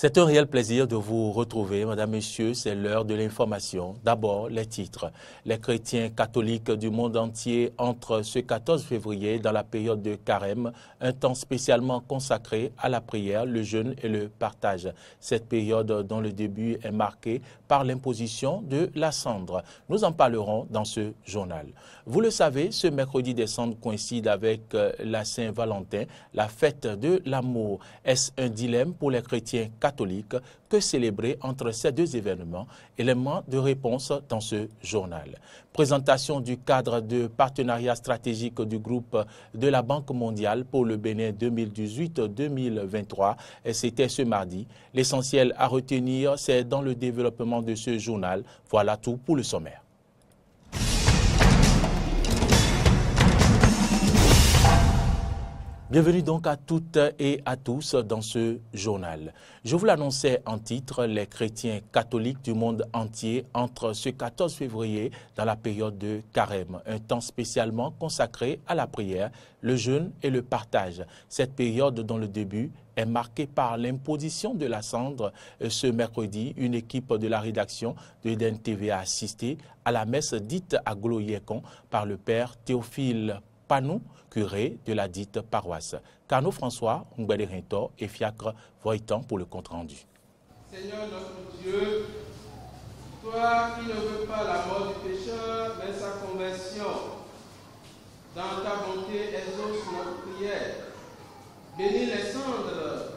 C'est un réel plaisir de vous retrouver, Madame, Messieurs. C'est l'heure de l'information. D'abord, les titres. Les chrétiens catholiques du monde entier entrent ce 14 février dans la période de Carême, un temps spécialement consacré à la prière, le jeûne et le partage. Cette période dont le début est marqué par l'imposition de la cendre. Nous en parlerons dans ce journal. Vous le savez, ce mercredi des cendres coïncide avec la Saint-Valentin, la fête de l'amour. Est-ce un dilemme pour les chrétiens catholiques? Que célébrer entre ces deux événements? Élément de réponse dans ce journal. Présentation du cadre de partenariat stratégique du groupe de la Banque mondiale pour le Bénin 2018-2023. C'était ce mardi. L'essentiel à retenir, c'est dans le développement de ce journal. Voilà tout pour le sommaire. Bienvenue donc à toutes et à tous dans ce journal. Je vous l'annonçais en titre, les chrétiens catholiques du monde entier entrent ce 14 février dans la période de Carême, un temps spécialement consacré à la prière, le jeûne et le partage. Cette période dont le début est marquée par l'imposition de la cendre. Ce mercredi, une équipe de la rédaction de EDN TV a assisté à la messe dite à Glo-Yekon par le père Théophile Panou, curé de la dite paroisse. Carnot François, Ngbele Rintor et Fiacre Voitan pour le compte-rendu. Seigneur notre Dieu, toi qui ne veux pas la mort du pécheur, mais sa conversion, dans ta bonté exauce notre prière. Bénis les cendres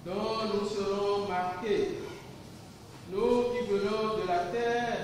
dont nous serons marqués, nous qui venons de la terre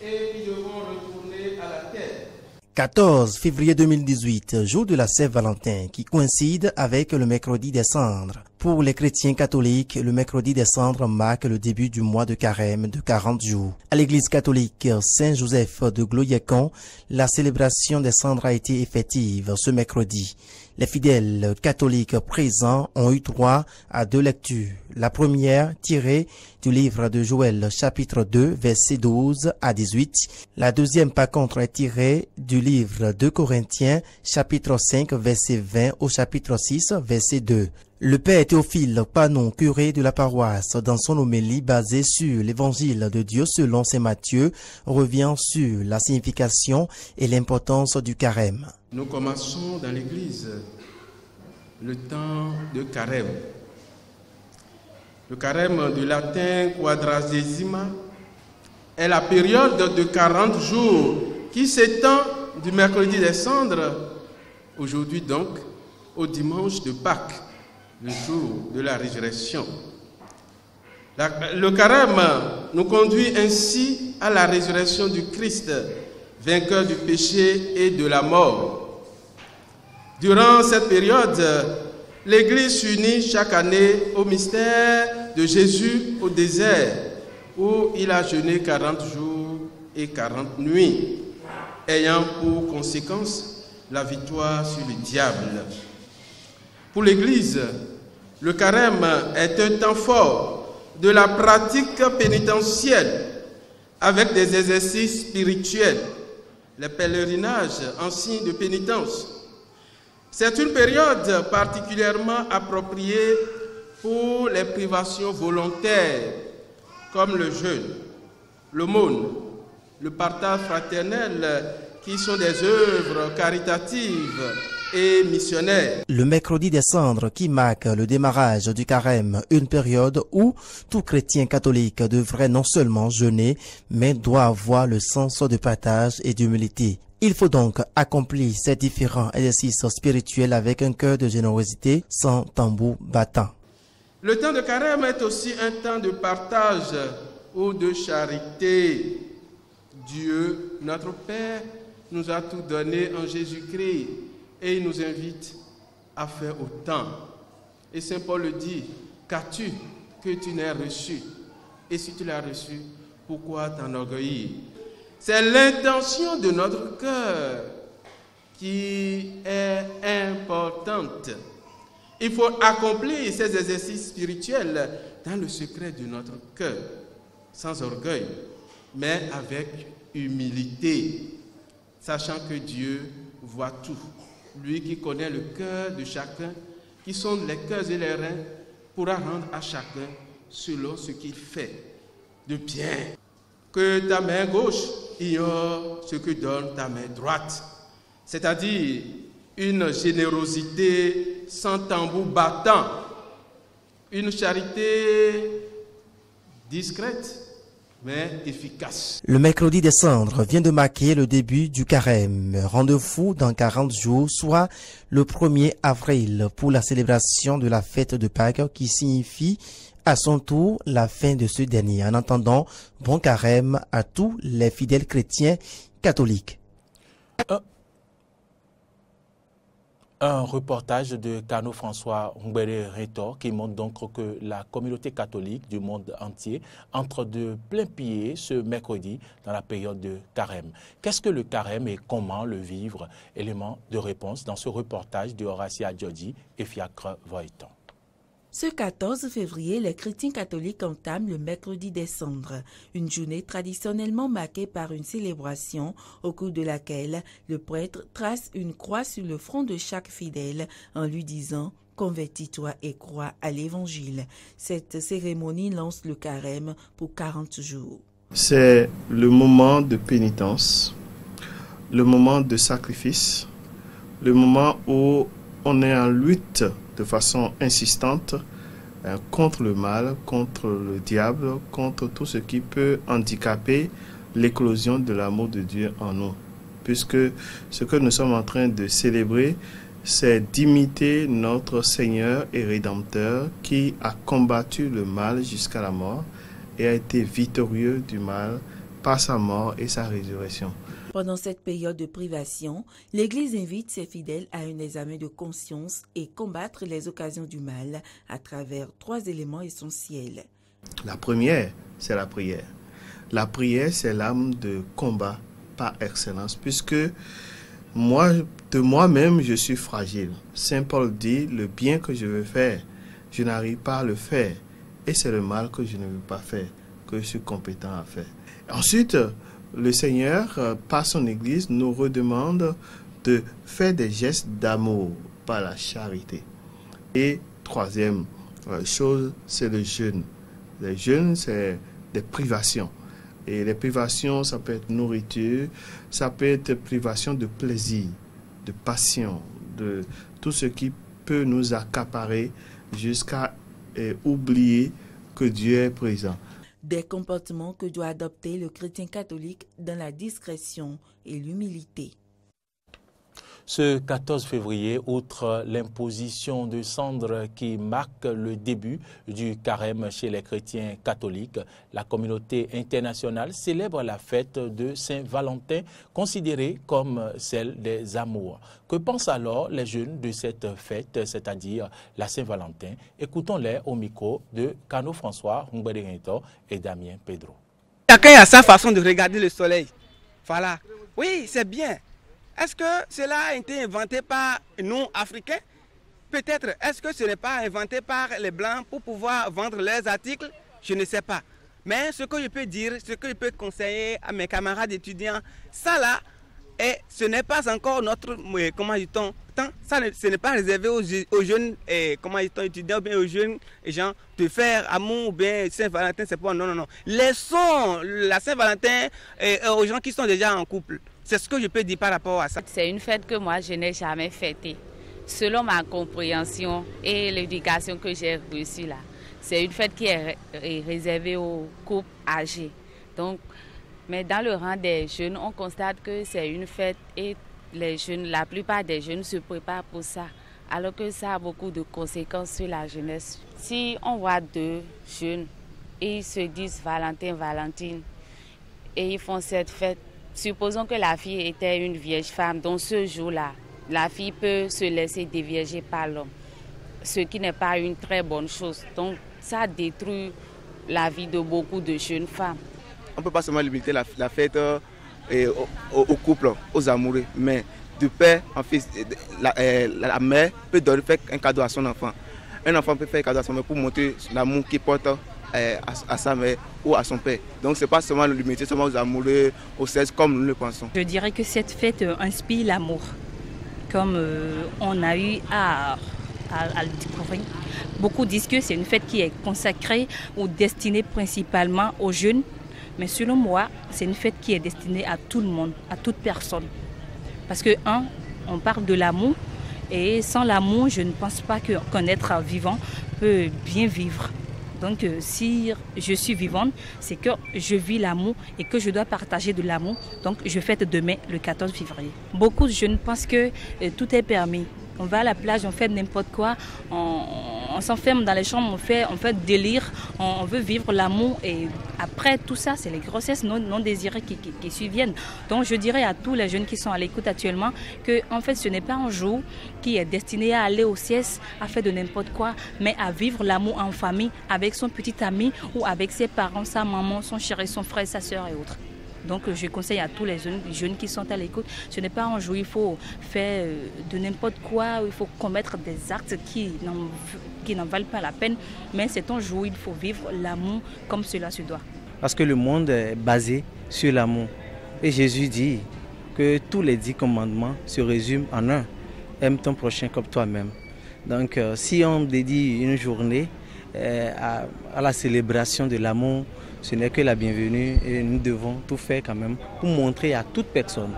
et qui devons retourner à la terre. 14 février 2018, jour de la Saint-Valentin, qui coïncide avec le mercredi des cendres. Pour les chrétiens catholiques, le mercredi des cendres marque le début du mois de Carême de 40 jours. À l'église catholique Saint-Joseph de Glo-Yekon, la célébration des cendres a été effective ce mercredi. Les fidèles catholiques présents ont eu droit à deux lectures. La première, tirée du livre de Joël, chapitre 2, versets 12 à 18. La deuxième, par contre, est tirée du livre de Corinthiens, chapitre 5, verset 20 au chapitre 6, verset 2. Le père Théophile Panou, curé de la paroisse, dans son homélie basée sur l'évangile de Dieu selon saint Matthieu, revient sur la signification et l'importance du carême. Nous commençons dans l'église le temps de carême. Le carême du latin quadragesima est la période de 40 jours qui s'étend du mercredi des cendres, aujourd'hui donc, au dimanche de Pâques, le jour de la résurrection. Le carême nous conduit ainsi à la résurrection du Christ, vainqueur du péché et de la mort. Durant cette période, l'Église s'unit chaque année au mystère de Jésus au désert, où il a jeûné 40 jours et 40 nuits, ayant pour conséquence la victoire sur le diable. Pour l'Église, le carême est un temps fort de la pratique pénitentielle avec des exercices spirituels, les pèlerinages en signe de pénitence. C'est une période particulièrement appropriée pour les privations volontaires comme le jeûne, l'aumône, le partage fraternel qui sont des œuvres caritatives et missionnaires. Le mercredi des cendres qui marque le démarrage du carême, une période où tout chrétien catholique devrait non seulement jeûner, mais doit avoir le sens de partage et d'humilité. Il faut donc accomplir ces différents exercices spirituels avec un cœur de générosité sans tambour battant. Le temps de carême est aussi un temps de partage ou de charité. Dieu, notre Père, nous a tout donné en Jésus-Christ et il nous invite à faire autant. Et Saint Paul le dit, qu'as-tu que tu n'aies reçu? Et si tu l'as reçu, pourquoi t'enorgueillir? C'est l'intention de notre cœur qui est importante. Il faut accomplir ces exercices spirituels dans le secret de notre cœur, sans orgueil, mais avec humilité, sachant que Dieu voit tout. Lui qui connaît le cœur de chacun qui sonde les cœurs et les reins, pourra rendre à chacun selon ce qu'il fait de bien. Que ta main gauche ignore ce que donne ta main droite, c'est-à-dire une générosité sans tambour battant, une charité discrète mais efficace. Le mercredi des cendres vient de marquer le début du carême. Rendez-vous dans 40 jours, soit le 1er avril, pour la célébration de la fête de Pâques qui signifie à son tour la fin de ce dernier. En attendant, bon carême à tous les fidèles chrétiens catholiques. Un reportage de Kano François Ngwere-Retor qui montre donc que la communauté catholique du monde entier entre de plein pied ce mercredi dans la période de carême. Qu'est-ce que le carême et comment le vivre? Élément de réponse dans ce reportage de Horacia Djodji et Fiacre Voitan. Ce 14 février, les chrétiens catholiques entament le mercredi des cendres, une journée traditionnellement marquée par une célébration au cours de laquelle le prêtre trace une croix sur le front de chaque fidèle en lui disant « Convertis-toi et crois à l'Évangile ». Cette cérémonie lance le carême pour 40 jours. C'est le moment de pénitence, le moment de sacrifice, le moment où on est en lutte de façon insistante contre le mal, contre le diable, contre tout ce qui peut handicaper l'éclosion de l'amour de Dieu en nous. Puisque ce que nous sommes en train de célébrer, c'est d'imiter notre Seigneur et Rédempteur qui a combattu le mal jusqu'à la mort et a été victorieux du mal par sa mort et sa résurrection. Pendant cette période de privation, l'Église invite ses fidèles à un examen de conscience et combattre les occasions du mal à travers 3 éléments essentiels. La première, c'est la prière. La prière, c'est l'arme de combat par excellence, puisque de moi-même, je suis fragile. Saint Paul dit, le bien que je veux faire, je n'arrive pas à le faire. Et c'est le mal que je ne veux pas faire, que je suis compétent à faire. Ensuite, le Seigneur, par son Église, nous redemande de faire des gestes d'amour par la charité. Et troisième chose, c'est le jeûne. Le jeûne, c'est des privations. Et les privations, ça peut être nourriture, ça peut être privation de plaisir, de passion, de tout ce qui peut nous accaparer jusqu'à oublier que Dieu est présent. Des comportements que doit adopter le chrétien catholique dans la discrétion et l'humilité. Ce 14 février, outre l'imposition de cendres qui marque le début du carême chez les chrétiens catholiques, la communauté internationale célèbre la fête de Saint-Valentin, considérée comme celle des amours. Que pensent alors les jeunes de cette fête, c'est-à-dire la Saint-Valentin? Écoutons-les au micro de Kano François Ngwere-Retor et Damien Pedro. Chacun a sa façon de regarder le soleil. Voilà. Oui, c'est bien. Est-ce que cela a été inventé par nous, Africains? Peut-être. Est-ce que ce n'est pas inventé par les Blancs pour pouvoir vendre leurs articles? Je ne sais pas. Mais ce que je peux dire, ce que je peux conseiller à mes camarades étudiants, ça là, ce n'est pas encore notre, comment dit-on, temps. Ce n'est pas réservé aux jeunes, étudiants ou bien aux jeunes gens de faire amour ou bien Saint-Valentin, c'est pas, non. Laissons la Saint-Valentin aux gens qui sont déjà en couple. C'est ce que je peux dire par rapport à ça. C'est une fête que moi, je n'ai jamais fêtée. Selon ma compréhension et l'éducation que j'ai reçue là, c'est une fête qui est réservée aux couples âgés. Donc, mais dans le rang des jeunes, on constate que c'est une fête et les jeunes, la plupart des jeunes se préparent pour ça, alors que ça a beaucoup de conséquences sur la jeunesse. Si on voit 2 jeunes et ils se disent Valentin, Valentine, et ils font cette fête, supposons que la fille était une vierge femme, donc ce jour-là, la fille peut se laisser dévierger par l'homme, ce qui n'est pas une très bonne chose. Donc ça détruit la vie de beaucoup de jeunes femmes. On ne peut pas seulement limiter la fête au couple, aux amoureux, mais du père en fils, la mère peut faire un cadeau à son enfant. Un enfant peut faire un cadeau à son mère pour montrer l'amour qu'il porte à sa mère ou à son père. Donc ce n'est pas seulement limité seulement aux amoureux, aux sexe comme nous le pensons. Je dirais que cette fête inspire l'amour, comme on a eu à à le découvrir. Beaucoup disent que c'est une fête qui est consacrée ou destinée principalement aux jeunes. Mais selon moi, c'est une fête qui est destinée à tout le monde, à toute personne. Parce que, on parle de l'amour. Et sans l'amour, je ne pense pas qu'un être vivant peut bien vivre. Donc si je suis vivante, c'est que je vis l'amour et que je dois partager de l'amour. Donc je fête demain, le 14 février. Beaucoup de jeunes pensent que tout est permis. On va à la plage, on fait n'importe quoi, on s'enferme dans les chambres, on fait délire, on veut vivre l'amour. Et après tout ça, c'est les grossesses non désirées qui surviennent. Donc je dirais à tous les jeunes qui sont à l'écoute actuellement que en fait ce n'est pas un jour qui est destiné à aller au sieste, à faire de n'importe quoi, mais à vivre l'amour en famille avec son petit ami ou avec ses parents, sa maman, son chéri, son frère, sa soeur et autres. Donc je conseille à tous les jeunes qui sont à l'écoute, ce n'est pas un jour où il faut faire de n'importe quoi, où il faut commettre des actes qui n'en valent pas la peine, mais c'est un jour où il faut vivre l'amour comme cela se doit. Parce que le monde est basé sur l'amour. Et Jésus dit que tous les 10 commandements se résument en un. Aime ton prochain comme toi-même. Donc si on dédie une journée à la célébration de l'amour, ce n'est que la bienvenue et nous devons tout faire quand même pour montrer à toute personne.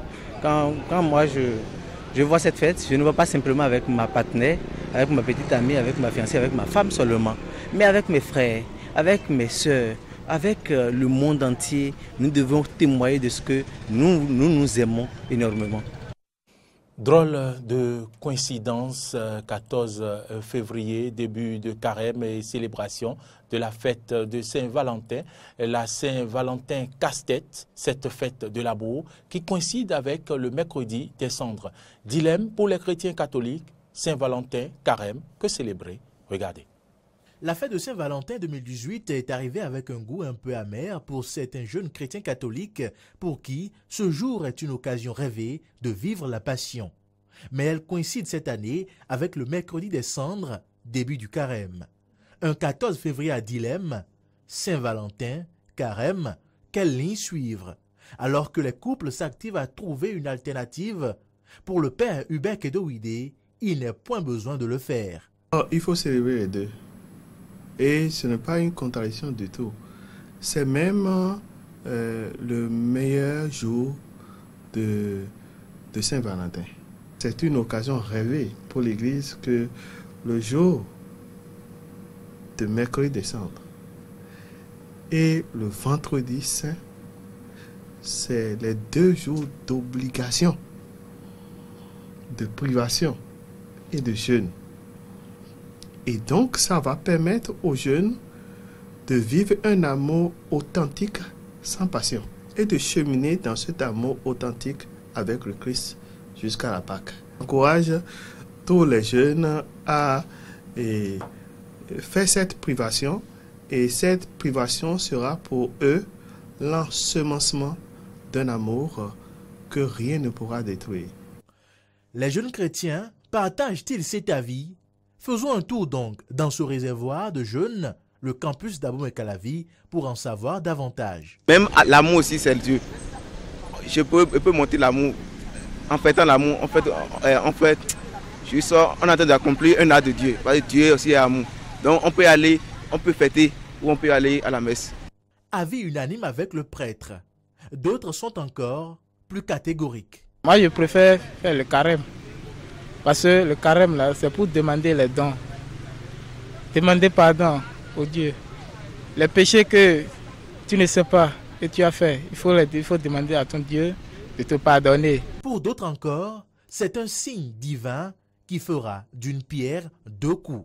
Quand moi je vois cette fête, je ne vois pas simplement avec ma partenaire, avec ma petite amie, avec ma fiancée, avec ma femme seulement, mais avec mes frères, avec mes soeurs, avec le monde entier. Nous devons témoigner de ce que nous aimons énormément. Drôle de coïncidence, 14 février, début de carême et célébration de la fête de Saint-Valentin, la Saint-Valentin casse-tête, cette fête de l'amour qui coïncide avec le mercredi des cendres. Dilemme pour les chrétiens catholiques, Saint-Valentin, carême, que célébrer? Regardez. La fête de Saint-Valentin 2018 est arrivée avec un goût un peu amer pour certains jeunes chrétiens catholiques pour qui ce jour est une occasion rêvée de vivre la passion. Mais elle coïncide cette année avec le mercredi des cendres, début du carême. Un 14 février à dilemme, Saint-Valentin, carême, quelle ligne suivre? Alors que les couples s'activent à trouver une alternative, pour le père Hubert Kedowide, il n'est point besoin de le faire. Il faut célébrer les deux. Et ce n'est pas une contradiction du tout. C'est même le meilleur jour de Saint-Valentin. C'est une occasion rêvée pour l'Église que le jour de mercredi des cendres et le vendredi saint, c'est les 2 jours d'obligation, de privation et de jeûne. Et donc, ça va permettre aux jeunes de vivre un amour authentique sans passion et de cheminer dans cet amour authentique avec le Christ jusqu'à la Pâque. J'encourage tous les jeunes à faire cette privation et cette privation sera pour eux l'ensemencement d'un amour que rien ne pourra détruire. Les jeunes chrétiens partagent-ils cet avis? Faisons un tour donc dans ce réservoir de jeunes, le campus d'Abomey-Calavi, pour en savoir davantage. Même l'amour aussi, c'est Dieu. Je peux monter l'amour. En fêtant l'amour, on est en train d'accomplir un acte de Dieu. Parce que Dieu aussi est amour. Donc on peut aller, on peut fêter ou on peut aller à la messe. Avis unanime avec le prêtre. D'autres sont encore plus catégoriques. Moi, je préfère faire le carême. Parce que le carême, là, c'est pour demander les dons. Demander pardon au Dieu. Les péchés que tu ne sais pas que tu as fait, il faut demander à ton Dieu de te pardonner. Pour d'autres encore, c'est un signe divin qui fera d'une pierre 2 coups.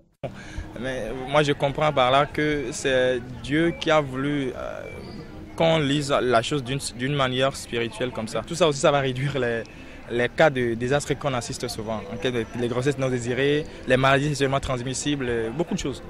Mais moi, je comprends par là que c'est Dieu qui a voulu qu'on lise la chose d'une manière spirituelle comme ça. Tout ça aussi, ça va réduire les cas de désastres qu'on assiste souvent, les grossesses non désirées, les maladies sexuellement transmissibles, beaucoup de choses.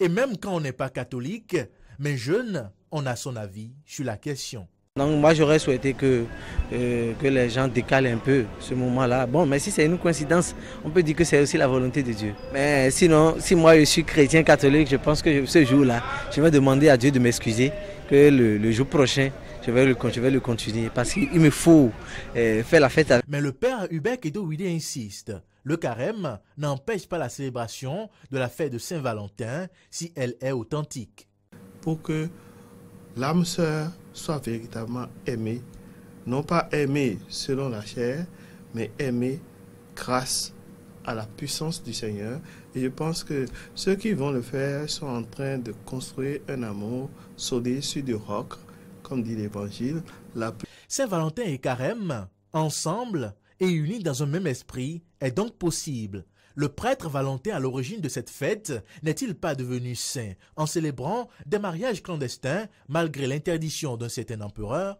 Et même quand on n'est pas catholique, mais jeune, on a son avis sur la question. Donc moi j'aurais souhaité que les gens décalent un peu ce moment-là. Bon, mais si c'est une coïncidence, on peut dire que c'est aussi la volonté de Dieu. Mais sinon, si moi je suis chrétien catholique, je pense que ce jour-là, je vais demander à Dieu de m'excuser, que le jour prochain, je vais le continuer parce qu'il me faut faire la fête. Mais le père Hubert Kedowide insiste. Le carême n'empêche pas la célébration de la fête de Saint-Valentin si elle est authentique. Pour que l'âme sœur soit véritablement aimée, non pas aimée selon la chair, mais aimée grâce à la puissance du Seigneur. Et je pense que ceux qui vont le faire sont en train de construire un amour soudé sur du roc, comme dit l'Évangile. Saint-Valentin et carême, ensemble et unis dans un même esprit, est donc possible. Le prêtre Valentin à l'origine de cette fête n'est-il pas devenu saint en célébrant des mariages clandestins malgré l'interdiction d'un certain empereur?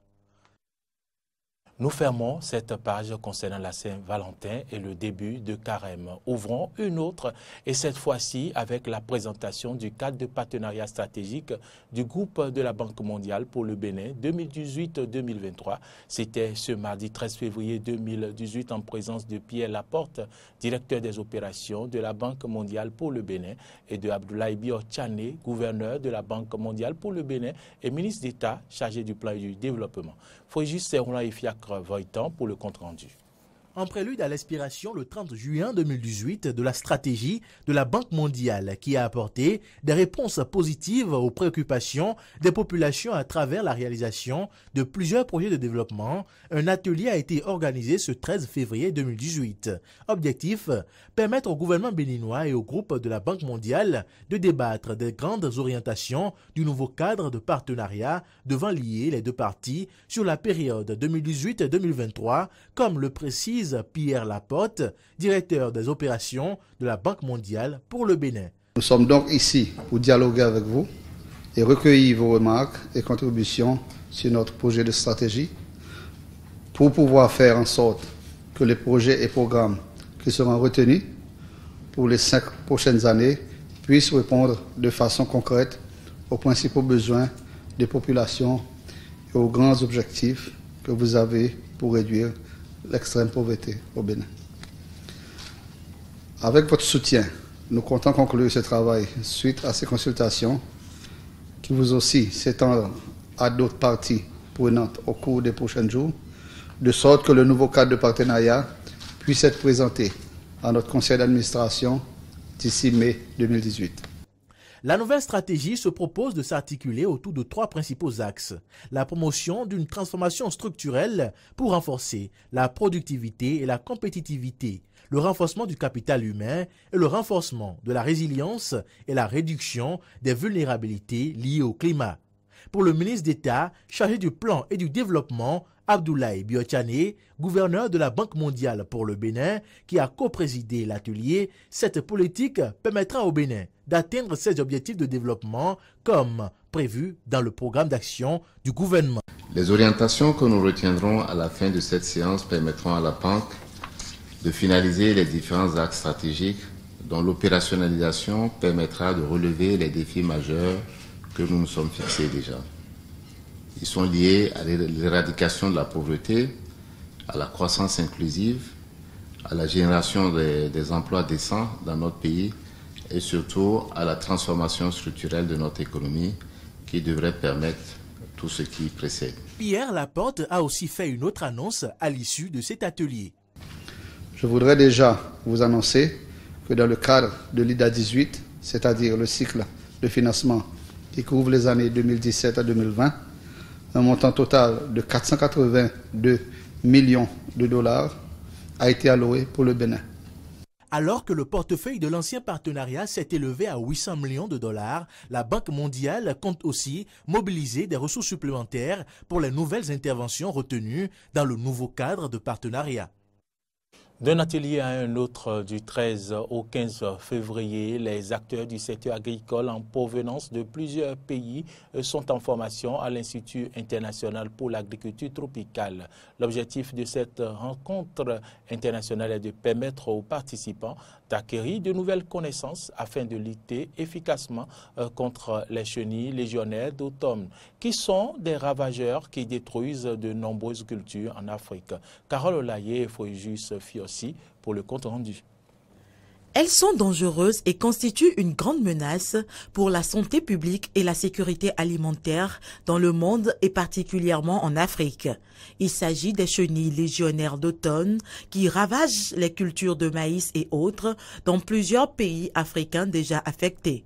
Nous fermons cette page concernant la Saint-Valentin et le début de carême. Ouvrons une autre et cette fois-ci avec la présentation du cadre de partenariat stratégique du groupe de la Banque mondiale pour le Bénin 2018-2023. C'était ce mardi 13 février 2018 en présence de Pierre Laporte, directeur des opérations de la Banque mondiale pour le Bénin, et de Abdoulaye Bio-Tchané, gouverneur de la Banque mondiale pour le Bénin et ministre d'État chargé du plan et du développement. Frégis Serroula et Fiacre Voitan pour le compte-rendu. En prélude à l'expiration le 30 juin 2018 de la stratégie de la Banque mondiale qui a apporté des réponses positives aux préoccupations des populations à travers la réalisation de plusieurs projets de développement, un atelier a été organisé ce 13 février 2018. Objectif, permettre au gouvernement béninois et au groupe de la Banque mondiale de débattre des grandes orientations du nouveau cadre de partenariat devant lier les deux parties sur la période 2018-2023, comme le précise Pierre Laporte, directeur des opérations de la Banque mondiale pour le Bénin. Nous sommes donc ici pour dialoguer avec vous et recueillir vos remarques et contributions sur notre projet de stratégie pour pouvoir faire en sorte que les projets et programmes qui seront retenus pour les 5 prochaines années puissent répondre de façon concrète aux principaux besoins des populations et aux grands objectifs que vous avez pour réduire l'extrême pauvreté au Bénin. Avec votre soutien, nous comptons conclure ce travail suite à ces consultations qui vous aussi s'étendront à d'autres parties prenantes au cours des prochains jours, de sorte que le nouveau cadre de partenariat puisse être présenté à notre conseil d'administration d'ici mai 2018. La nouvelle stratégie se propose de s'articuler autour de 3 principaux axes. La promotion d'une transformation structurelle pour renforcer la productivité et la compétitivité, le renforcement du capital humain et le renforcement de la résilience et la réduction des vulnérabilités liées au climat. Pour le ministre d'État chargé du plan et du développement, Abdoulaye Bio-Tchané, gouverneur de la Banque mondiale pour le Bénin, qui a coprésidé l'atelier, cette politique permettra au Bénin d'atteindre ses objectifs de développement comme prévu dans le programme d'action du gouvernement. Les orientations que nous retiendrons à la fin de cette séance permettront à la banque de finaliser les différents axes stratégiques dont l'opérationnalisation permettra de relever les défis majeurs que nous nous sommes fixés déjà. Ils sont liés à l'éradication de la pauvreté, à la croissance inclusive, à la génération des emplois décents dans notre pays et surtout à la transformation structurelle de notre économie qui devrait permettre tout ce qui précède. Pierre Laporte a aussi fait une autre annonce à l'issue de cet atelier. Je voudrais déjà vous annoncer que dans le cadre de l'IDA 18, c'est-à-dire le cycle de financement qui couvre les années 2017 à 2020, un montant total de 482 millions de dollars a été alloué pour le Bénin. Alors que le portefeuille de l'ancien partenariat s'est élevé à 800 millions de dollars, la Banque mondiale compte aussi mobiliser des ressources supplémentaires pour les nouvelles interventions retenues dans le nouveau cadre de partenariat. D'un atelier à un autre, du 13 au 15 février, les acteurs du secteur agricole en provenance de plusieurs pays sont en formation à l'Institut international pour l'agriculture tropicale. L'objectif de cette rencontre internationale est de permettre aux participants d'acquérir de nouvelles connaissances afin de lutter efficacement contre les chenilles légionnaires d'automne, qui sont des ravageurs qui détruisent de nombreuses cultures en Afrique. Carole Olaye et Frégis Fiossi pour le compte rendu. Elles sont dangereuses et constituent une grande menace pour la santé publique et la sécurité alimentaire dans le monde et particulièrement en Afrique. Il s'agit des chenilles légionnaires d'automne qui ravagent les cultures de maïs et autres dans plusieurs pays africains déjà affectés.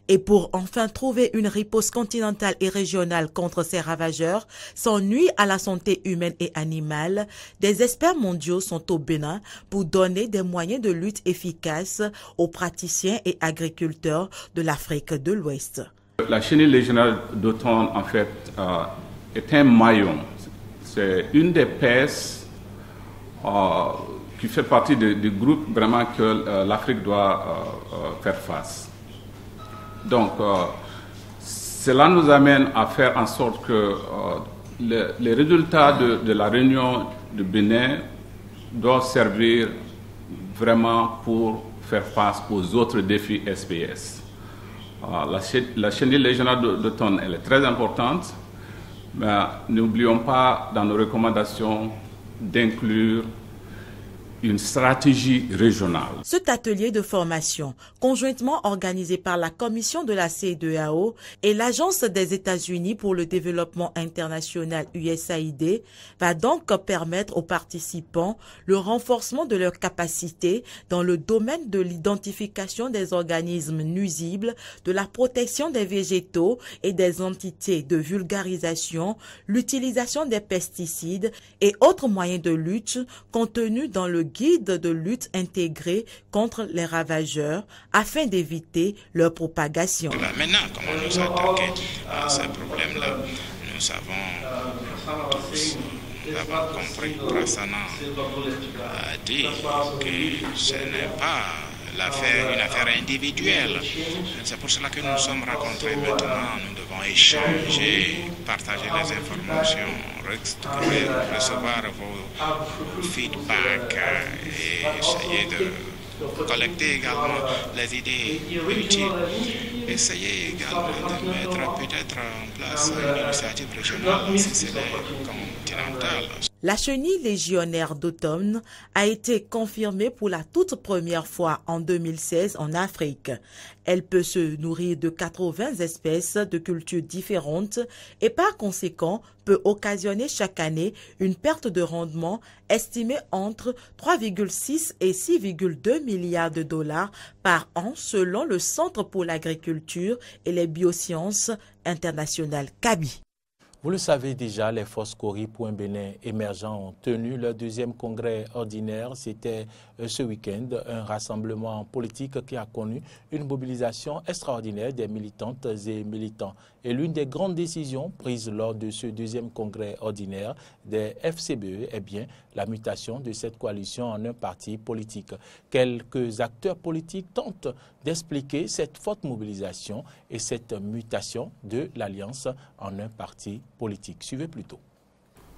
Et pour enfin trouver une riposte continentale et régionale contre ces ravageurs, sans nuire à la santé humaine et animale, des experts mondiaux sont au Bénin pour donner des moyens de lutte efficaces aux praticiens et agriculteurs de l'Afrique de l'Ouest. La chenille légionnaire d'automne, en fait, est un maillon. C'est une des peste qui fait partie du groupe vraiment que l'Afrique doit faire face. Donc, cela nous amène à faire en sorte que les résultats de la réunion de Bénin doivent servir vraiment pour faire face aux autres défis SPS. La chenille légionnaire d'automne, elle est très importante, mais n'oublions pas dans nos recommandations d'inclure une stratégie régionale. Cet atelier de formation, conjointement organisé par la Commission de la CEDEAO et l'Agence des États-Unis pour le développement international USAID, va donc permettre aux participants le renforcement de leurs capacités dans le domaine de l'identification des organismes nuisibles, de la protection des végétaux et des entités, de vulgarisation, l'utilisation des pesticides et autres moyens de lutte contenus dans le guide de lutte intégré contre les ravageurs afin d'éviter leur propagation. Maintenant, comment nous attaquer à ces problèmes-là? Nous avons compris, Prasanna a dit que ce n'est pas une affaire individuelle. C'est pour cela que nous sommes rencontrés maintenant. Nous devons échanger, partager les informations, recevoir vos feedbacks et essayer de collecter également les idées utiles. Essayer également de mettre peut-être en place une initiative régionale si c'est continentale. La chenille légionnaire d'automne a été confirmée pour la toute première fois en 2016 en Afrique. Elle peut se nourrir de 80 espèces de cultures différentes et par conséquent peut occasionner chaque année une perte de rendement estimée entre 3,6 et 6,2 milliards de dollars par an selon le Centre pour l'agriculture et les biosciences internationales CABI. Vous le savez déjà, les forces Kori pour un Bénin émergent ont tenu leur deuxième congrès ordinaire. C'était ce week-end, un rassemblement politique qui a connu une mobilisation extraordinaire des militantes et militants. Et l'une des grandes décisions prises lors de ce deuxième congrès ordinaire des FCBE est bien la mutation de cette coalition en un parti politique. Quelques acteurs politiques tentent d'expliquer cette forte mobilisation et cette mutation de l'alliance en un parti politique. Suivez plutôt.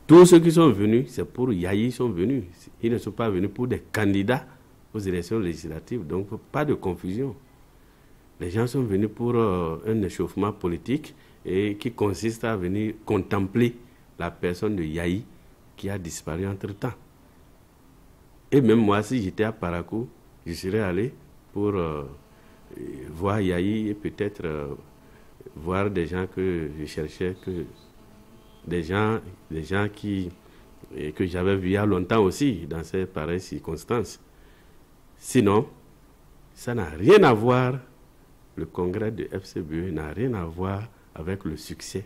Tous ceux qui sont venus, c'est pour Yayi, sont venus. Ils ne sont pas venus pour des candidats aux élections législatives, donc pas de confusion. Les gens sont venus pour un échauffement politique et qui consiste à venir contempler la personne de Yayi qui a disparu entre-temps. Et même moi, si j'étais à Parakou, je serais allé pour voir Yayi et peut-être voir des gens que je cherchais, des gens que j'avais vus il y a longtemps aussi dans ces pareilles circonstances. Sinon, ça n'a rien à voir, le congrès de FCBE n'a rien à voir avec le succès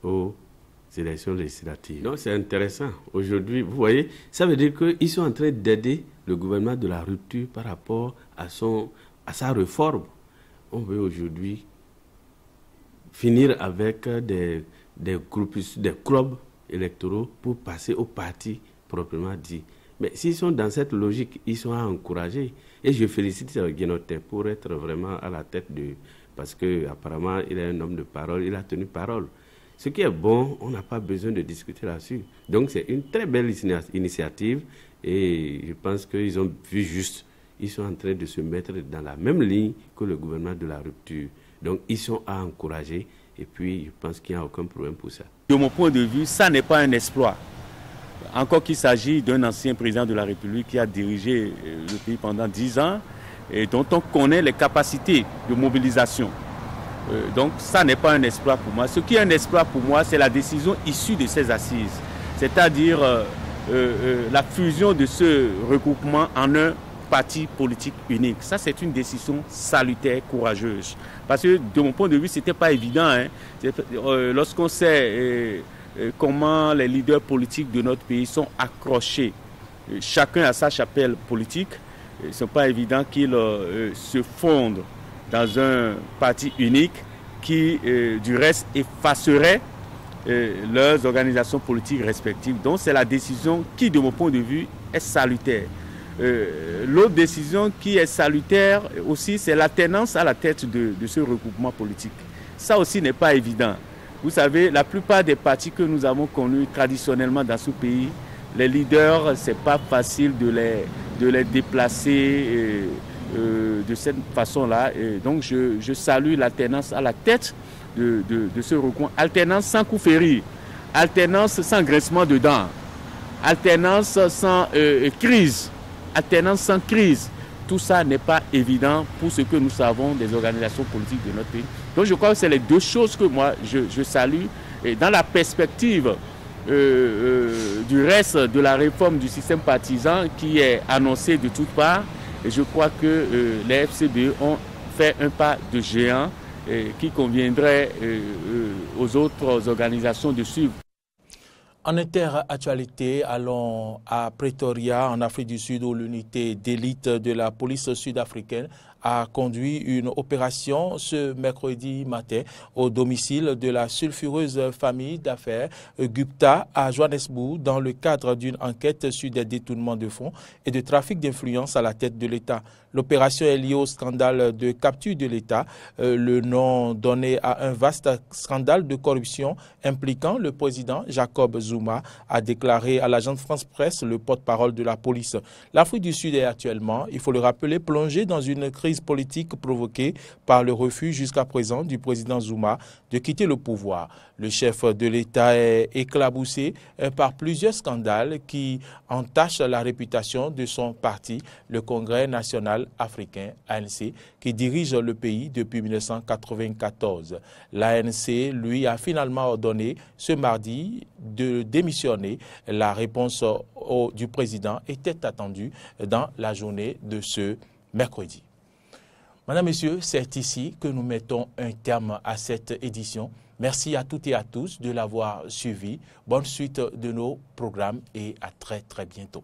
aux élections législatives. Donc c'est intéressant. Aujourd'hui, vous voyez, ça veut dire qu'ils sont en train d'aider le gouvernement de la rupture par rapport à sa réforme. On veut aujourd'hui finir avec des groupes, des clubs électoraux pour passer au parti proprement dit. Mais s'ils sont dans cette logique, ils sont à encourager. Et je félicite Guénotin pour être vraiment à la tête parce qu'apparemment, il est un homme de parole, il a tenu parole. Ce qui est bon, on n'a pas besoin de discuter là-dessus. Donc c'est une très belle initiative et je pense qu'ils ont vu juste. Ils sont en train de se mettre dans la même ligne que le gouvernement de la rupture. Donc ils sont à encourager et puis je pense qu'il n'y a aucun problème pour ça. De mon point de vue, ça n'est pas un exploit. Encore qu'il s'agit d'un ancien président de la République qui a dirigé le pays pendant 10 ans et dont on connaît les capacités de mobilisation. Donc ça n'est pas un exploit pour moi. Ce qui est un exploit pour moi, c'est la décision issue de ces assises. C'est-à-dire la fusion de ce regroupement en un parti politique unique. Ça, c'est une décision salutaire, courageuse. Parce que de mon point de vue, ce n'était pas évident. Hein. Lorsqu'on sait comment les leaders politiques de notre pays sont accrochés, chacun à sa chapelle politique, ce n'est pas évident qu'ils se fondent dans un parti unique qui, du reste, effacerait leurs organisations politiques respectives. Donc c'est la décision qui, de mon point de vue, est salutaire. L'autre décision qui est salutaire aussi, c'est l'alternance à la tête de ce regroupement politique. Ça aussi n'est pas évident. Vous savez, la plupart des partis que nous avons connus traditionnellement dans ce pays, les leaders, ce n'est pas facile de les déplacer de cette façon-là. Donc je salue l'alternance à la tête de ce regroupement. Alternance sans coup féri, alternance sans grincement de dents, alternance sans crise, alternance sans crise. Tout ça n'est pas évident pour ce que nous savons des organisations politiques de notre pays. Donc je crois que c'est les deux choses que moi je salue. Et dans la perspective du reste de la réforme du système partisan qui est annoncée de toutes parts, et je crois que les FCBE ont fait un pas de géant qui conviendrait aux autres organisations de suivre. En inter-actualité, allons à Pretoria, en Afrique du Sud, où l'unité d'élite de la police sud-africaine a conduit une opération ce mercredi matin au domicile de la sulfureuse famille d'affaires Gupta à Johannesburg dans le cadre d'une enquête sur des détournements de fonds et de trafic d'influence à la tête de l'État. L'opération est liée au scandale de capture de l'État, le nom donné à un vaste scandale de corruption impliquant le président Jacob Zuma, a déclaré à l'agence France Presse le porte-parole de la police. L'Afrique du Sud est actuellement, il faut le rappeler, plongée dans une crise politique provoquée par le refus jusqu'à présent du président Zuma de quitter le pouvoir. Le chef de l'État est éclaboussé par plusieurs scandales qui entachent la réputation de son parti, le Congrès national africain, ANC, qui dirige le pays depuis 1994. L'ANC, lui, a finalement ordonné ce mardi de démissionner. La réponse du président était attendue dans la journée de ce mercredi. Madame, Messieurs, c'est ici que nous mettons un terme à cette édition. Merci à toutes et à tous de l'avoir suivi. Bonne suite de nos programmes et à très bientôt.